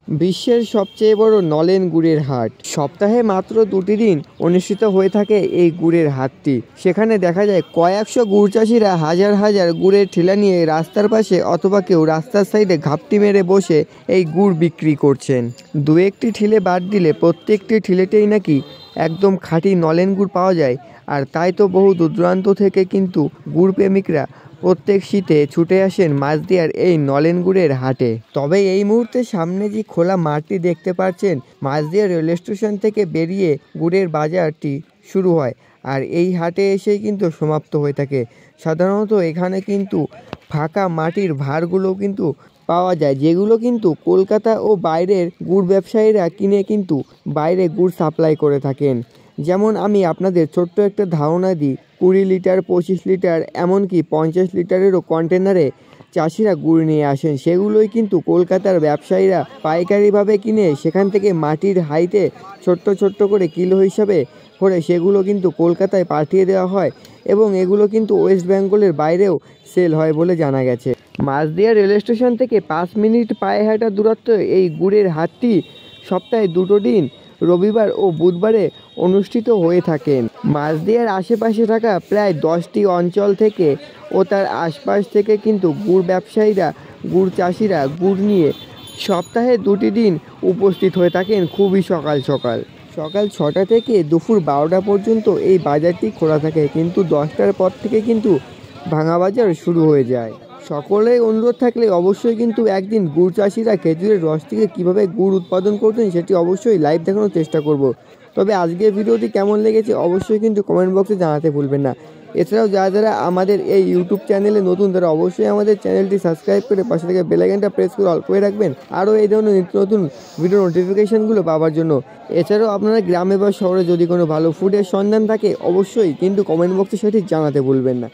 বিশ্বের সবচেয়ে বড় নলেন গুড়ের হাট। সপ্তাহে মাত্র 2টি দিন অনুষ্ঠিত হয়ে থাকে এই গুড়ের হাটটি। সেখানে দেখা যায় কয়েকশো গুড় চাষিরা হাজার হাজার গুড়ের ঠেলা নিয়ে রাস্তার পাশে অথবা কেউ রাস্তার সাইডে ঘাপটি মেরে বসে এই গুড় বিক্রি করছেন। দু একটি ঠিলে বাদ দিলে প্রত্যেকটি ঠিলেতেই নাকি একদম খাঁটি নলেন গুড় পাওয়া যায়। আর তাই তো বহু দূরান্ত থেকে কিন্তু গুড় প্রেমিকরা প্রত্যেক শীতে ছুটে আসেন মাঝদিয়ার এই নলেন গুড়ের হাটে। তবে এই মুহূর্তে সামনে যে খোলা মাঠটি দেখতে পাচ্ছেন, মাঝদিয়া রেল স্টেশন থেকে বেরিয়ে গুড়ের বাজারটি শুরু হয় আর এই হাটে এসেই কিন্তু সমাপ্ত হয়ে থাকে। সাধারণত এখানে কিন্তু ফাঁকা মাটির ভাঁড়গুলো কিন্তু পাওয়া যায়, যেগুলো কিন্তু কলকাতা ও বাইরের গুড় ব্যবসায়ীরা কিনে কিন্তু বাইরে গুড় সাপ্লাই করে থাকেন। যেমন আমি আপনাদের ছোট্ট একটা ধারণা দিই, 20 লিটার, 25 লিটার, এমনকি 50 লিটারেরও কন্টেনারে চাষিরা গুড় নিয়ে আসেন। সেগুলোই কিন্তু কলকাতার ব্যবসায়ীরা পাইকারিভাবে কিনে সেখান থেকে মাটির হাইতে ছোট্ট ছোট্ট করে কিলো হিসাবে করে সেগুলো কিন্তু কলকাতায় পাঠিয়ে দেওয়া হয় এবং এগুলো কিন্তু ওয়েস্ট বেঙ্গলের বাইরেও সেল হয় বলে জানা গেছে। মাঝদিয়া রেল স্টেশন থেকে 5 মিনিট পায়ে হাঁটা দূরত্ব এই গুড়ের হাটটি সপ্তাহে 2টো দিন, রবিবার ও বুধবারে অনুষ্ঠিত হয়ে থাকেন। মাঝদিয়ার আশেপাশে থাকা প্রায় 10টি অঞ্চল থেকে ও তার আশপাশ থেকে কিন্তু গুড় ব্যবসায়ীরা, গুড় চাষিরা গুড় নিয়ে সপ্তাহে 2টি দিন উপস্থিত হয়ে থাকেন খুবই সকাল সকাল। সকাল 6টা থেকে দুপুর 12টা পর্যন্ত এই বাজারটি খোলা থাকে, কিন্তু 10টার পর থেকে কিন্তু ভাঙা বাজার শুরু হয়ে যায়। সকলের অনুরোধ থাকলে অবশ্যই কিন্তু একদিন গুড় চাষিরা খেজুরের রস থেকে কীভাবে গুড় উৎপাদন করতেন সেটি অবশ্যই লাইভ দেখানোর চেষ্টা করব। তবে আজকের ভিডিওটি কেমন লেগেছে অবশ্যই কিন্তু কমেন্ট বক্সে জানাতে ভুলবেন না। এছাড়াও যারা যারা আমাদের এই ইউটিউব চ্যানেলে নতুন, তারা অবশ্যই আমাদের চ্যানেলটি সাবস্ক্রাইব করে পাশে থেকে বেল আইকনটা প্রেস করে অল করে রাখবেন আরও এই ধরনের নিত্য নতুন ভিডিও নোটিফিকেশানগুলো পাওয়ার জন্য। এছাড়াও আপনারা গ্রামে বা শহরে যদি কোনো ভালো ফুডের সন্ধান থাকে অবশ্যই কিন্তু কমেন্ট বক্সে সেটি জানাতে ভুলবেন না।